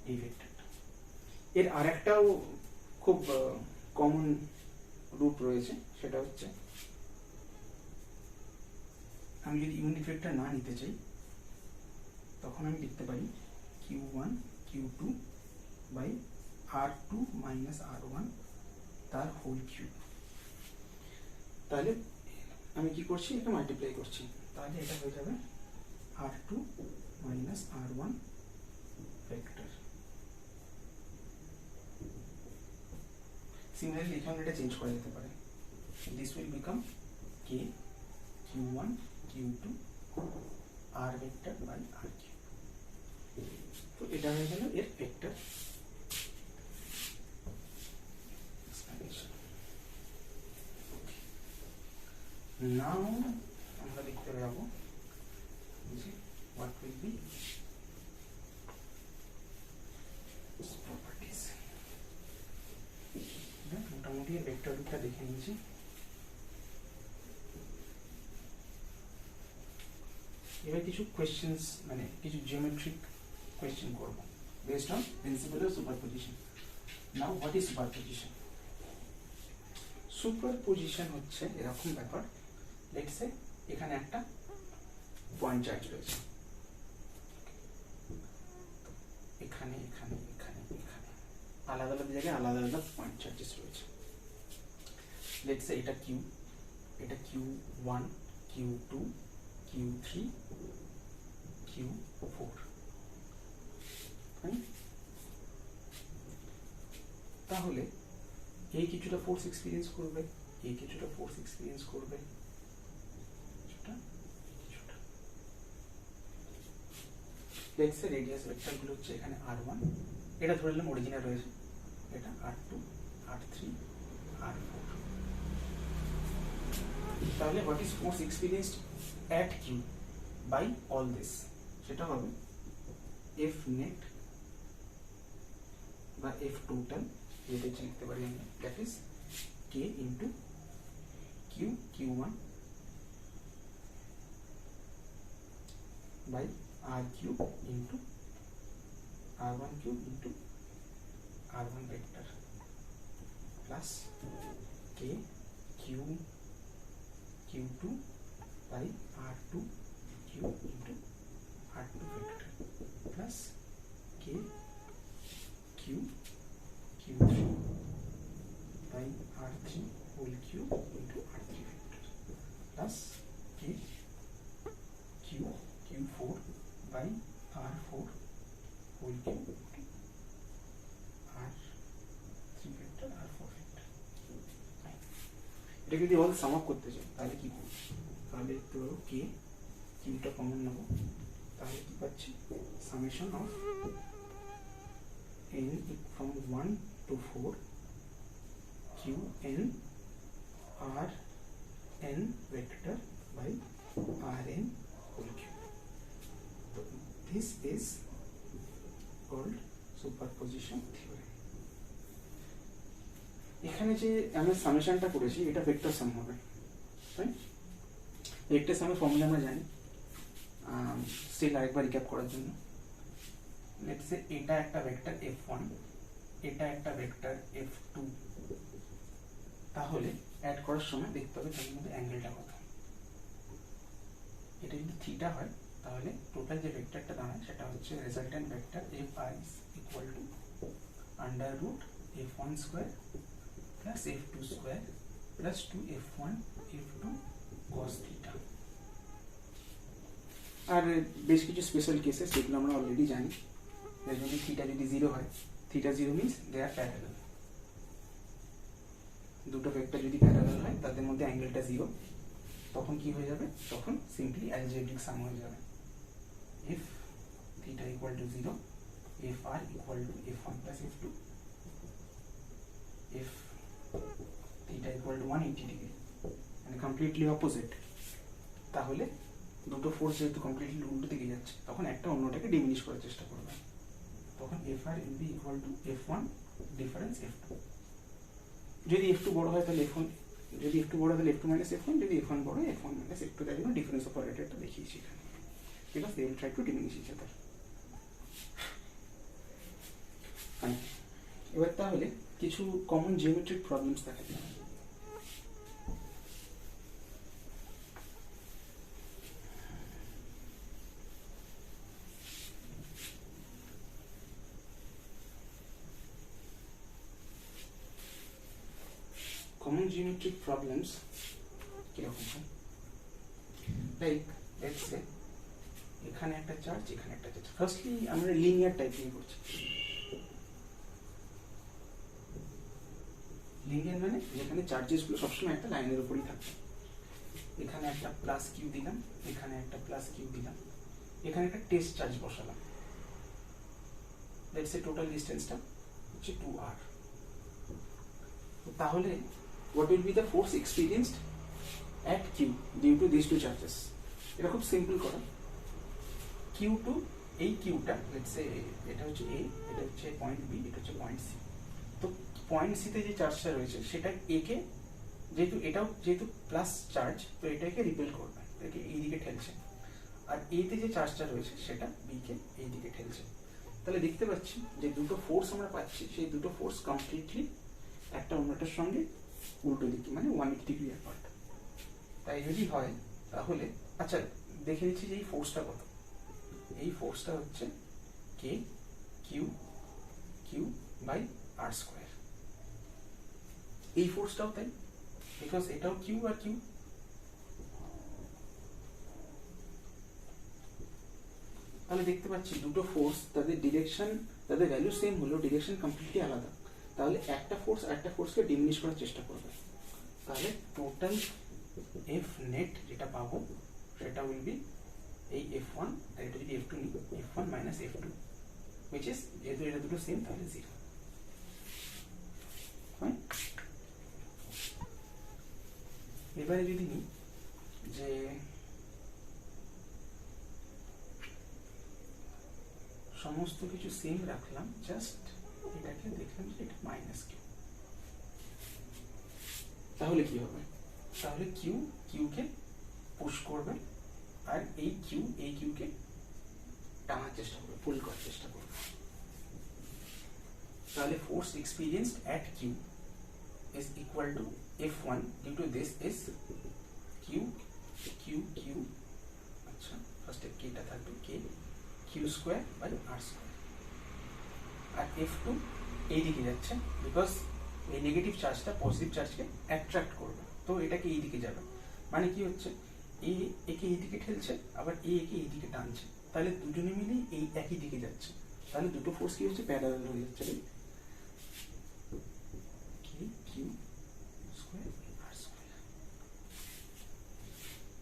এই ভেক্টরটা। এর আরেকটাও খুব কমন রূপ রয়েছে, সেটা হচ্ছে আমি যদি ইউনিট ভেক্টর না নিতে চাই তখন আমি লিখতে পারি q1 q2 by r2 minus r1 তার হোল কিউব। তাহলে আমি কি করছি, এটা মাল্টিপ্লাই করছি, তাহলে এটা হয়ে যাবে r2 minus r1 vector. Similarly এখানে এটা চেঞ্জ করা যেতে পারে, this will become k q1 q2 r vector by r cube. তো এটা হয়ে গেল এর ভেক্টর এক্সপ্লেনেশন। নাও আমরা লিখতে পারবো যে what will be properties। মোটামুটি এর ভেক্টর রূপটা দেখে নিয়েছি। এবার কিছু কোয়েশ্চেন্স, মানে কিছু জিওমেট্রিক কোয়েশ্চেন করব based on principle of superposition. Now what is superposition? Superposition হচ্ছে এরকম ব্যাপার, লেটস সে এখানে একটা পয়েন্ট চার্জ রয়েছে, এখানে এখানে এখানে এখানে আলাদা আলাদা জায়গায় আলাদা আলাদা পয়েন্ট চার্জেস রয়েছে। লেটস সে এটা কিউ, এটা q1 q2 q3 q4, তাহলে এই কিছুটা ফোর্স এক্সপিরিয়েন্স করবে, এই কিছুটা ফোর্স এক্সপিরিয়েন্স করবে, লেটস সে রেডিয়াস ভেক্টর গুলো হচ্ছে এখানে r1, এটা ধরে নিলাম অরিজিনাল রয়েছে, এটা r2 r3 r4। তাহলে what is force experienced at q by all this, সেটা হবে f net বা f total, যেটা লিখতে পারি আমরা, that is k into q q1 by r cube into r1 cube into r1 vector plus k q q2 by r2 cube into r2 vector plus k q q3 by r3 whole cube into r3 vector plus k q q4 by r4 whole cube into r3 vector r4 vector। এটা যদি বল সাম আপ করতে চাই তাহলে কি করব, তাহলে একটু কে কিউটা কমন নেব, তাহলে কি পাচ্ছি summation of n from 1 to 4 q n r n vector by r n whole cube। So this is called superposition theorem। এখানে যে আমি সামেশনটা করেছি এটা ভেক্টর সাম হবে, রাইট? ভেক্টর সামের ফর্মুলা আমরা জানি, স্টিল আরেকবার রিক্যাপ করার জন্য, লেটস সে এটা একটা ভেক্টর f1, এটা একটা ভেক্টর f2, তাহলে অ্যাড করার সময় দেখতে হবে তার মধ্যে অ্যাঙ্গেলটা কত। এটা যদি থিটা হয় তাহলে টোটাল যে ভেক্টরটা দাঁড়ায় সেটা হচ্ছে resultant vector fi equal to under root f1 square plus f2 square plus 2f1 f2 cos theta. আর বেশ কিছু স্পেশাল কেসেস যেগুলো আমরা অলরেডি জানি, যদি থিটা যদি 0 হয়, theta 0 means they are parallel. দুটো ভেক্টর যদি প্যারালাল হয় তাদের মধ্যে অ্যাঙ্গেলটা 0, তখন কি হয়ে যাবে, তখন সিম্পলি অ্যালজেব্রিক সাম হয়ে যাবে। if theta equal to 0, if r equal to f1 plus f2, if theta equal to 180 degree, মানে কমপ্লিটলি অপোজিট, তাহলে দুটো ফোর্স যেহেতু কমপ্লিটলি উল্টো দিকে যাচ্ছে, তখন একটা অন্যটাকে ডিমিনিশ করার চেষ্টা করবে। তখন fr will be equal to f1 difference f2। যদি f2 বড় হয় তাহলে f1, যদি f2 বড় হয় তাহলে f2 minus f1, যদি f1 বড় হয় f1 minus f2। তাই জন্য ডিফারেন্স অপারেটরটা দেখিয়েছি এখানে, because they will try to diminish each other. এবার তাহলে কিছু কমন জিওমেট্রিক প্রবলেমস দেখা যায়। কমন জিওমেট্রিক প্রবলেমস কিরকম হয়, লাইক লেটস সে এখানে একটা চার্জ, এখানে একটা চার্জ। ফার্স্টলি আমরা লিনিয়ার টাইপ নিয়ে করছি। লিনিয়ার মানে যেখানে চার্জেসগুলো সবসময় একটা লাইনের উপরই থাকবে। এখানে একটা প্লাস কিউ দিলাম, এখানে একটা প্লাস কিউ দিলাম, এখানে একটা টেস্ট চার্জ বসালাম। লেটস সে টোটাল ডিসটেন্সটা হচ্ছে 2r। তাহলে what will be the force experienced at q due to these two charges? এটা খুব সিম্পল করা। q2, এই কিউটা লেটস সে এটা হচ্ছে a, এটা হচ্ছে পয়েন্ট b, এটা হচ্ছে পয়েন্ট c। তো পয়েন্ট সি তে যে চার্জটা রয়েছে সেটা a কে, যেহেতু এটাও যেহেতু প্লাস চার্জ, তো এটাকে রিপেল করবে, এটাকে এই দিকে ঠেলছে। আর a তে যে চার্জটা রয়েছে সেটা b কে এই দিকে ঠেলছে। তাহলে দেখতে পাচ্ছি যে দুটো ফোর্স আমরা পাচ্ছি, সেই দুটো ফোর্স কমপ্লিটলি একটা অন্যটার সঙ্গে উল্টো দিকে, মানে 180 ডিগ্রি অ্যাপার্ট। তাই যদি হয় তাহলে আচ্ছা দেখে নিচ্ছি যে এই ফোর্সটা কত। এই ফোর্সটা হচ্ছে K Q Q by R square. এই ফোর্সটাও তাই, বিকজ এটাও কিউ আর কিউ। তাহলে দেখতে পাচ্ছি দুটো ফোর্স, তাদের ডিরেকশন, তাদের ভ্যালু সেম হলেও ডিরেকশন কমপ্লিটলি আলাদা। তাহলে একটা ফোর্স আরেকটা ফোর্সকে ডিমিনিশ করার চেষ্টা করবে। তাহলে টোটাল এফ নেট যেটা পাবো সেটা উইল বি এই f1, আর এটা যদি f2 নিই, f1 minus f2, which is যেহেতু এটা দুটো সেম তাহলে 0। এবারে যদি নিই যে সমস্ত কিছু সেম রাখলাম, জাস্ট এটাকে দেখলাম যে এটা মাইনাস কিউ, তাহলে কি হবে? তাহলে কিউ কিউকে পুশ করবে, আর এই কিউকে টানার চেষ্টা করবে, পুল করার চেষ্টা করবে। তাহলে force experienced at Q is equal to f1 due to this is q q আচ্ছা ফার্স্টে কেটা থাকবে K Q square by R square. আর f2 এই দিকে যাচ্ছে, বিকজ এই নেগেটিভ চার্জটা পজিটিভ চার্জকে অ্যাট্রাক্ট করবে, তো এটাকে এই দিকে যাবে। মানে কি হচ্ছে, একে এই দিকে ঠেলছে, আবার একে এই দিকে টানছে, তাহলে দুজনে মিলেই এই একই দিকে যাচ্ছে। তাহলে দুটো ফোর্স কি হচ্ছে, প্যারালাল হয়ে যাচ্ছে।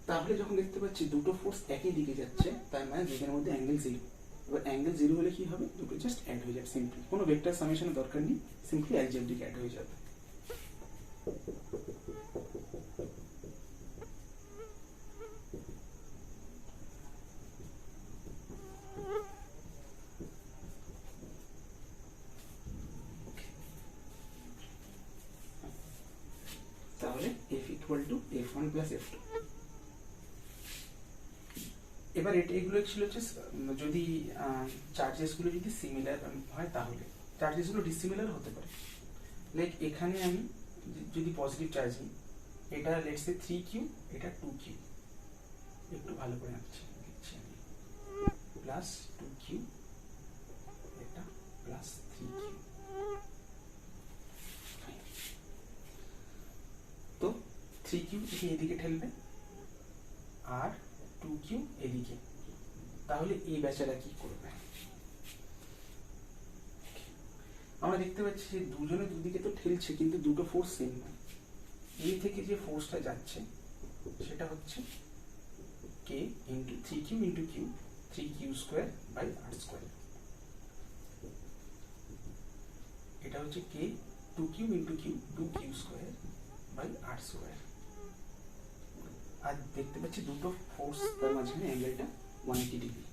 তাহলে যখন দেখতে পাচ্ছি দুটো ফোর্স একই দিকে যাচ্ছে, তার মানে দুজনের মধ্যে অ্যাঙ্গেল 0। এবার অ্যাঙ্গেল 0 হলে কি হবে, দুটো জাস্ট অ্যাড হয়ে যাবে সিম্পলি, কোনো ভেক্টর সামেশনের দরকার নেই, সিম্পলি অ্যালজেব্রিক অ্যাড হয়ে যাবে। তাহলে f equal to f1 plus f2। এবার এগুলো ছিল হচ্ছে যদি চার্জেস গুলো যদি সিমিলার হয়, তাহলে চার্জেস গুলো ডিসিমিলার হতে পারে। লাইক এখানে আমি যদি পজিটিভ চার্জ নিই, এটা লেটস সে 3q, এটা 2q, একটু ভালো করে আঁকছি, লিখছি আমি প্লাস 2q, এটা প্লাস 3q। 3q থেকে এদিকে ঠেলবে আর 2q এদিকে, তাহলে এই বেচারা কি করবে? আমরা দেখতে পাচ্ছি যে দুজনে দুদিকে তো ঠেলছে কিন্তু দুটো ফোর্স সেম নয়। এই থেকে যে ফোর্সটা যাচ্ছে সেটা হচ্ছে k into 3q into q, 3q square by r square. এটা হচ্ছে k 2q into q, 2q square by r square. আর দেখতে পাচ্ছি দুটো ফোর্স তার মাঝখানে অ্যাঙ্গেলটা 180 ডিগ্রি,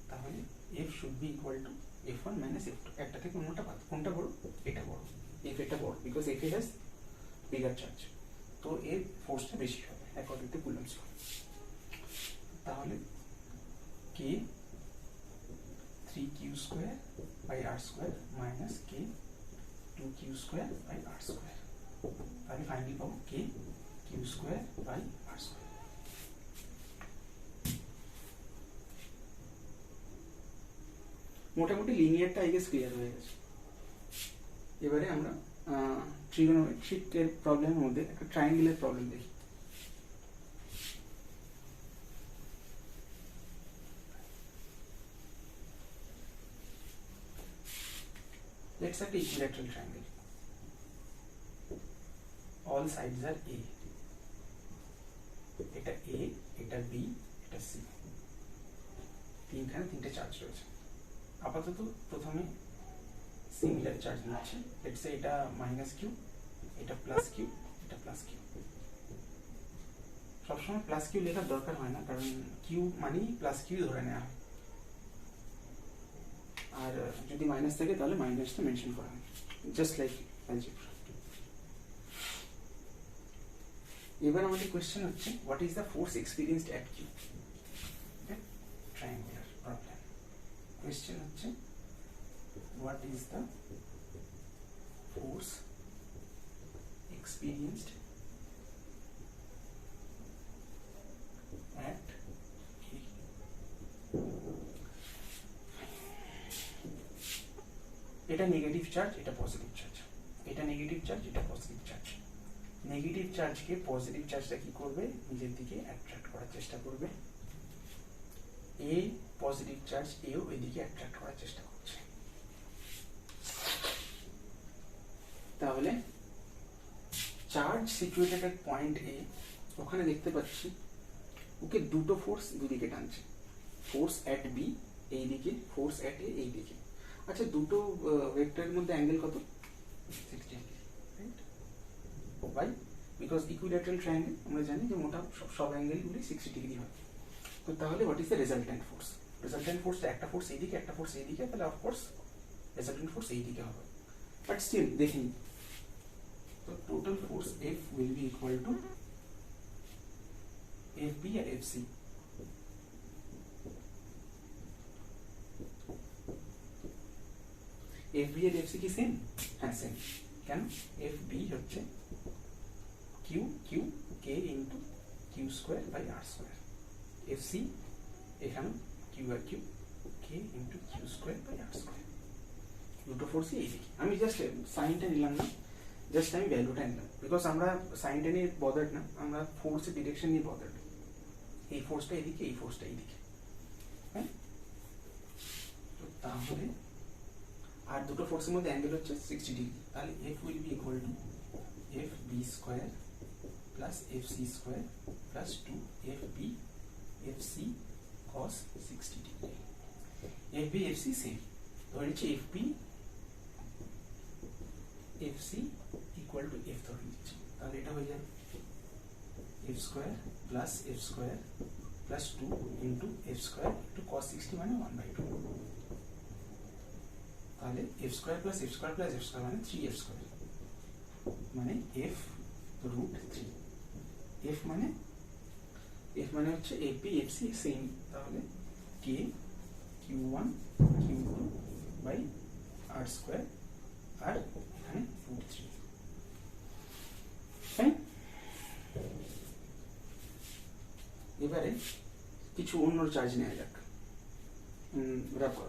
তাহলে f should be equal to f1 minus f2। একটা থেকে অন্যটা বাদ, কোনটা বড়? এটা বড়, f এটা বড়, because f has bigger charge, তো এর ফোর্সটা বেশি হবে অ্যাকর্ডিং টু কুলম্বস ল। তাহলে k 3q square by r square minus k 2q square by r square, তাহলে ফাইনালি পাবো k q square by r square. মোটামুটি লিনিয়ারটা আই গেস ক্লিয়ার হয়ে গেছে। এবারে আমরা ট্রিগোনোমেট্রিকের প্রবলেমের মধ্যে একটা ট্রায়াঙ্গেলের প্রবলেম দেখি। Let's say an equilateral triangle. All sides are A. এটা A, এটা B, এটা C। তিনটে চার্জ রয়েছে। আপাতত প্রথমে সিমিলার চার্জ নিচ্ছে। লেটস সে এটা মাইনাস কিউ, এটা প্লাস কিউ, এটা প্লাস কিউ। সবসময় প্লাস কিউ লেখার দরকার হয় না, কারণ কিউ মানেই প্লাস কিউ ধরে নেওয়া হয়, আর যদি মাইনাস থাকে তাহলে মাইনাসটা মেনশন করা হয়, জাস্ট লাইক অ্যালজেব্রা। এবার আমাদের কোয়েশ্চেন হচ্ছে what is the force experienced at Q? Triangular problem. Question হচ্ছে what is the force experienced at কি? এটা নেগেটিভ চার্জ, এটা পজিটিভ চার্জ, এটা নেগেটিভ চার্জ, এটা পজিটিভ চার্জ। নেগেটিভ চার্জকে পজিটিভ চার্জটা কি করবে? নিজের দিকে অ্যাট্রাক্ট করার চেষ্টা করবে। এ পজিটিভ চার্জ এও এদিকে অ্যাট্রাক্ট করার চেষ্টা করছে। তাহলে charge situated at point A, ওখানে দেখতে পাচ্ছি ওকে দুটো ফোর্স দুদিকে টানছে। ফোর্স অ্যাট বি এইদিকে, ফোর্স অ্যাট এ এইদিকে। আচ্ছা, দুটো ভেক্টরের মধ্যে অ্যাঙ্গেল কত? 60 degree, right? By, because equilateral triangle আমরা জানি যে মোটা সব অ্যাঙ্গেলগুলি 60 ডিগ্রি হয়। তো তাহলে what is the resultant force? Resultant ফোর্সটা একটা ফোর্স এইদিকে, একটা ফোর্স এইদিকে, তাহলে অফকোর্স রেজাল্ট্যান্ট ফোর্স এইদিকে হবে। বাট স্টিল দেখিনি, তো total force F will be equal to FB আর FC। FB আর FC কি সেম? হ্যাঁ সেম। কেন? FB হচ্ছে Q K into Q square by R square. FC এখানে Q আর Q K into Q square by R square. দুটো ফোর্সই এইদিকে। আমি জাস্ট সাইনটা নিলাম না, জাস্ট আমি ভ্যালুটা নিলাম, বিকজ আমরা সাইনটা নিয়ে বদার্ড না, আমরা ফোর্সের ডিরেকশন নিয়ে বদার্ড। এই ফোর্সটা এদিকে, এই ফোর্সটা এইদিকে, হ্যাঁ? তো তাহলে আর দুটো ফোর্সের মধ্যে অ্যাঙ্গেল হচ্ছে 60 ডিগ্রি, তাহলে F will be equal two FB square plus FC square plus 2FB FC cos 60 degree. FB FC same, ধরে নিচ্ছি FB FC equal to F ধরে নিচ্ছি, তাহলে এটা হয়ে যাবে F square plus F square plus 2 into F square into cos 60 মানে 1/2, তাহলে F square plus F square plus F square মানে 3F স্কোয়ার, মানে F রুট 3। F মানে হচ্ছে FB FC সেম, তাহলে K Q1 Q2 by R square আর এখানে রুট 3। ফাইন। এবারে কিছু অন্য চার্জ নেওয়া যাক,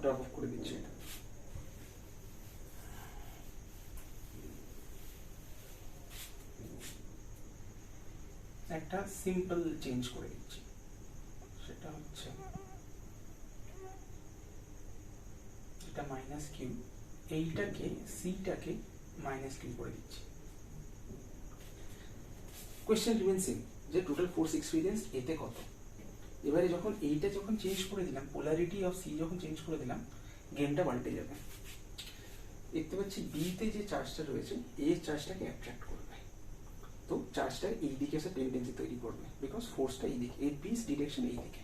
ড্রপ অফ করে দিচ্ছি এটা। একটা সিম্পল চেঞ্জ করে দিচ্ছি, সেটা হচ্ছে এটা মাইনাস কিউ, এইটাকে সিটাকে মাইনাস কিউ করে দিচ্ছি। কোয়েশ্চেন রিমেন সেম, যে টোটাল ফোর্স এক্সপিরিয়েন্স এতে কত। এবারে যখন এইটা যখন চেঞ্জ করে দিলাম, পোলারিটি অফ সি যখন চেঞ্জ করে দিলাম, গেমটা পাল্টে যাবে। দেখতে পাচ্ছি বিতে যে চার্জটা রয়েছে, এর চার্জটাকে অ্যাট্রাক্ট করবে, তো চার্জটা এই দিকে এসে টেন্ডেন্সি তৈরি করবে, বিকজ ফোর্সটা এই দিকে, এর বিস ডিরেকশন এই দিকে।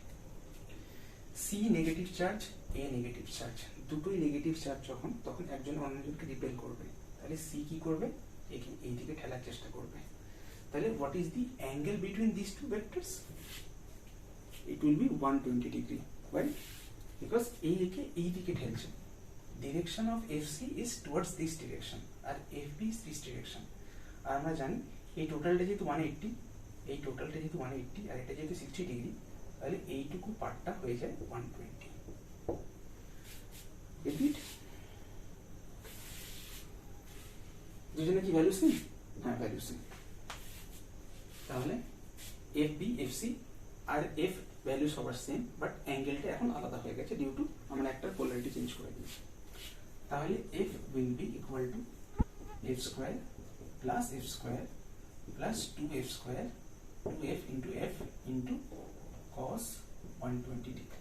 সি নেগেটিভ চার্জ, এ নেগেটিভ চার্জ, দুটোই নেগেটিভ চার্জ যখন, তখন একজন অন্যজনকে রিপেল করবে। তাহলে সি কি করবে, একে এই দিকে ঠেলার চেষ্টা করবে। তাহলে what is the angle between this two vectors? It will be 120 degree, right? Because এই একে এই দিকে ঠেলছে। Direction of FC is towards this direction, আর এফবি ইজ দিস ডিরেকশন। আর আমরা জানি এই টোটালটা যেহেতু 180, এই টোটালটা যেহেতু 180 আর এটা যেহেতু 60 ডিগ্রি, তাহলে এইটুকু পার্টটা হয়ে যায় 120। রিপিট, দুজনে কি ভ্যালু সেম? হ্যাঁ, ভ্যালু সেম। তাহলে এফ বি, এফ সি আর এফ ভ্যালু সবার সেম, বাট অ্যাঙ্গেলটা এখন আলাদা হয়ে গেছে ডিউ টু আমরা একটা পোলারিটি চেঞ্জ করে দিয়েছি। তাহলে F will be equal two F square plus F square plus 2f square 2f into F into cos 120 degree.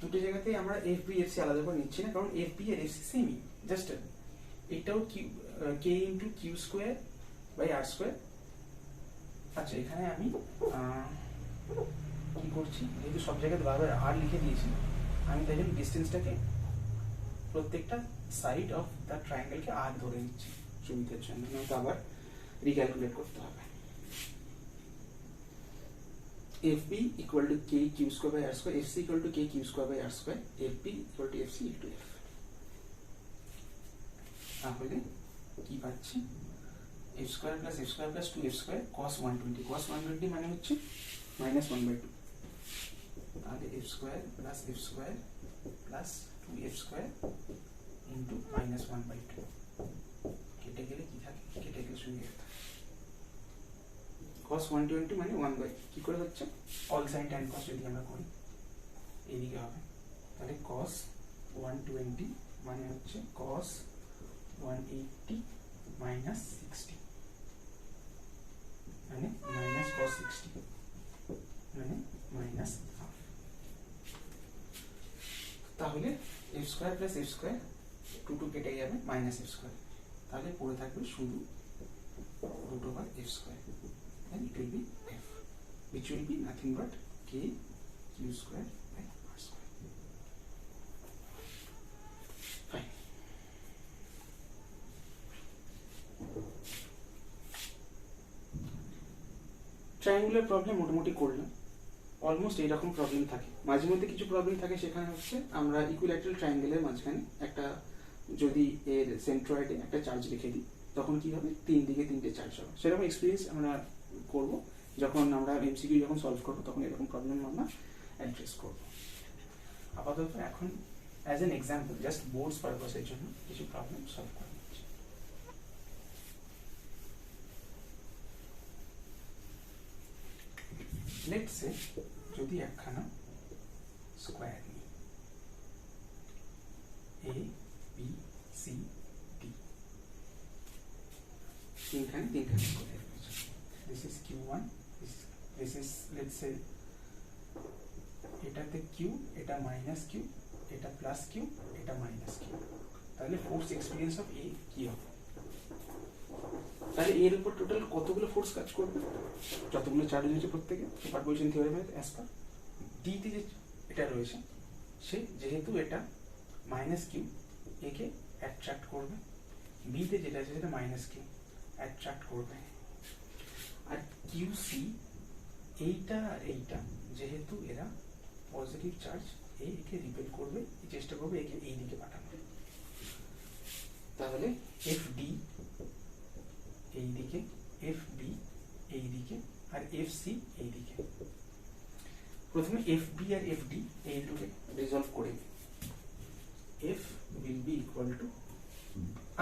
দুটো জায়গাতেই আমরা এফ বি, এফ সি আলাদা করে নিচ্ছি না, কারণ এফ বি আর এফ সি সেমই, জাস্ট এটাও K into Q square by R square. আচ্ছা, এখানে আমি কি করছি, যেহেতু সব জায়গায় বারবার আর লিখে দিয়েছি, আমি তাই জন্য ডিস্টেন্সটাকে প্রত্যেকটা সাইড অফ দ্য ট্রায়াঙ্গেলকে আর ধরে নিচ্ছি সুবিধার জন্য, নয়তো আবার রিক্যালকুলেট করতে হবে। FB equal to k q square by r square, FC equal to k q square by r square, FB equal to FC into F। তাহলে কি পাচ্ছি, f square plus f square plus 2f square cos 120, cos 120 মানে হচ্ছে -1/2, তাহলে f square plus f square plus 2f square into -1/2, কেটে গেলে কি থাকে, কেটে গেলে শূন্য থাকে। cos 120 মানে 1/, কি করে হচ্ছে, অল সাইন tan cos যদি আমরা করি এইদিকে হবে, তাহলে cos 120 মানে হচ্ছে cos 180 minus 60 মানে minus cos 60 মানে minus half। তাহলে f square plus f square 2 কেটে যাবে, minus f square, তাহলে পড়ে থাকবে শুধু root over f square, and it will be f, which will be nothing but k q square by r square. Fine. Triangular problem মোটামুটি করলাম, অলমোস্ট এইরকম প্রবলেম থাকে, মাঝে মধ্যে কিছু প্রবলেম থাকে, সেখানে হচ্ছে আমরা ইকুইল্যাটারাল ট্রায়াঙ্গেলের মাঝখানে একটা, যদি এর সেন্ট্রয়েডে একটা চার্জ লিখে দিই, তখন কি হবে, তিন দিকে তিনটে চার্জ হবে। সেরকম এক্সপিরিয়েন্স আমরা করব যখন আমরা এমসিকিউ যখন সলভ করবো, তখন এরকম প্রবলেম আমরা অ্যাড্রেস করব। আপাতত এখন as an example, just boards পারপাসের জন্য কিছু প্রবলেম সলভ করে নিচ্ছি। লেটস সে যদি একখানা স্কোয়ার নিই, A B C D, তিনখানে square রয়েছে। This is Q1, this is let's say এটাতে Q, এটা মাইনাস Q, এটা প্লাস Q, এটা মাইনাস Q, তাহলে ফোর্স এক্সপিরিয়েন্স অফ A কি হবে? তাহলে এর উপর টোটাল কতগুলো ফোর্স কাজ করবে, যতগুলো চার্জ রয়েছে প্রত্যেকে সুপারপজিশন থিওরেমে অ্যাজ পার। ডি তে যে এটা রয়েছে, সে যেহেতু এটা মাইনাস কিউ, একে অ্যাট্রাক্ট করবে, বি তে যেটা আছে সেটা মাইনাস কিউ অ্যাট্রাক্ট করবে, আর কিউ সি এইটা আর এইটা যেহেতু এরা পজিটিভ চার্জ, একে রিপেল করবে, চেষ্টা করবে একে এই দিকে পাঠানোর। তাহলে এফ ডি এই দিকে, এফ বি এই দিকে, আর এফ সি এই দিকে। প্রথমে এফ বি আর এফ ডি এই দুটোকে রিজলভ করে, F will be equal two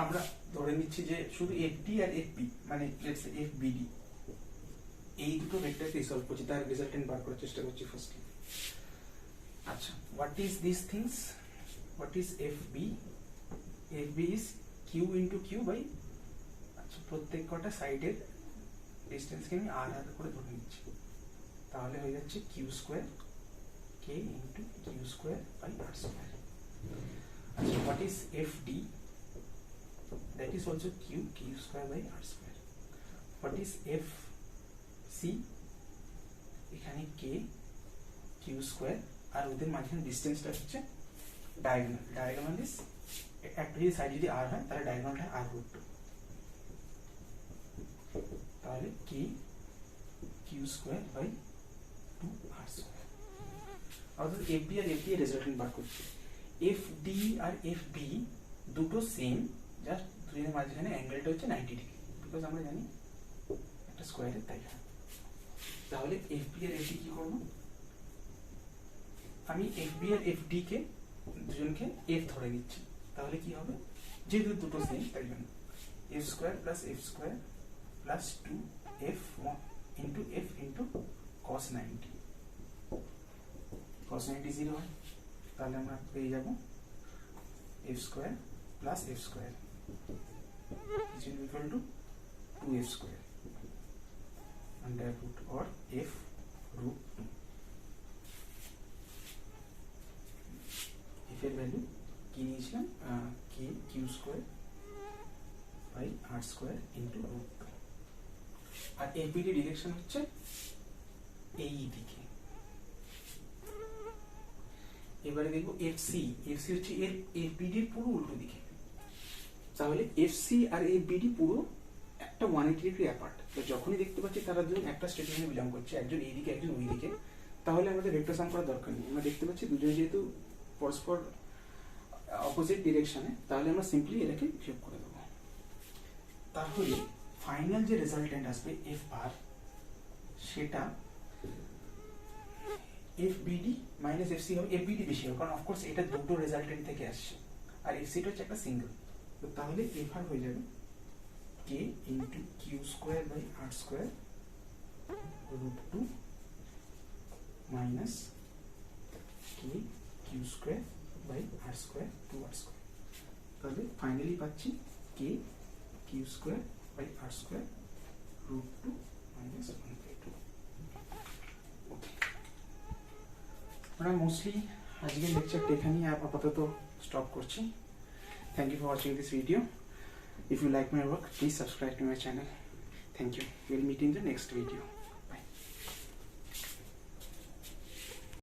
আমরা ধরে নিচ্ছি যে শুধু এফডি আর এফপি মানে লেটস সে এফবিডি এই দুটো ভেক্টরকে সলভ করছি, তার রেজাল্টেন্ট বার করার চেষ্টা করছি ফার্স্টলি। আচ্ছা, what is this things, what is FB? FB is Q into Q by, আচ্ছা প্রত্যেক কটা সাইডের ডিস্টেন্সকে আমি আর আর করে ধরে নিচ্ছি, তাহলে হয়ে যাচ্ছে Q square K into Q square by R square. আচ্ছা, what is FD? That is also q square by r square. What is fc? এখানে k q square আর ওদের মাঝখানে ডিসটেন্সটা হচ্ছে ডায়াগোনাল। ডায়াগোনাল ইজ একটা যদি সাইড যদি r হয় তাহলে ডায়াগোনালটা r √2, তাহলে k q square by 2r square। অর্থাৎ fb আর fd এর রেজাল্টেন্ট বার করছি। fd আর fb দুটো সেম, জাস্ট দুইয়ের মাঝখানে অ্যাঙ্গেলটা হচ্ছে 90 ডিগ্রি, বিকজ আমরা জানি একটা স্কোয়ারের তাই। তাহলে এফবি আর এফডি কি করব? আমি এফবি আর এফডি কে দুজনকে এফ ধরে নিচ্ছি, তাহলে কি হবে? যেহেতু দুটো সেম তাই জন্য F square plus F square plus 2f into F into cos 90। cos 90 0 হয়, তাহলে আমরা পেয়ে যাব F square plus F square is equal to 2f square under root or f root 2. f এর ভ্যালু কি নিয়েছিলাম? k q square by r square into root 2, R fbd direction হচ্ছে এই দিকে। এবারে দেখবো fc হচ্ছে এর fbd এর পুরো উল্টো দিকে, তাহলে এফসি আর এফবিডি পুরো একটা 180 ডিগ্রি অ্যাপার্ট। তো যখনই দেখতে পাচ্ছি তারা দুজন একটা স্টেটমেন্টে বিলং করছে, একজন এই দিকে একজন ওই দিকে, তাহলে আমাদের ভেক্টর সাম করার দরকার নেই। আমরা দেখতে পাচ্ছি দুজন যেহেতু পরস্পর অপোজিট ডিরেকশনে, তাহলে আমরা সিম্পলি এটাকে হিসাব করে দেবো। তাহলে ফাইনাল যে রেজাল্টেন্ট আসবে এফ আর, সেটা এফবিডি মাইনাস এফসি হবে। এফবিডি বেশি হবে কারণ অফকোর্স এটা দুটো রেজাল্টেন্ট থেকে আসছে, আর এফসিটা হচ্ছে একটা সিঙ্গেল। তো তাহলে এফ আর হয়ে যাবে k into Q square by R square root 2 minus k Q square by R square 2r স্কোয়ার। তাহলে ফাইনালি পাচ্ছি k Q square by R square root 2 minus 1/2। Okay, আমরা মোস্টলি আজকের লেকচারটা এখানেই আপাতত স্টপ করছি। Thank you for watching this video. If you like my work, please subscribe to my channel. Thank you. We'll meet in the next video.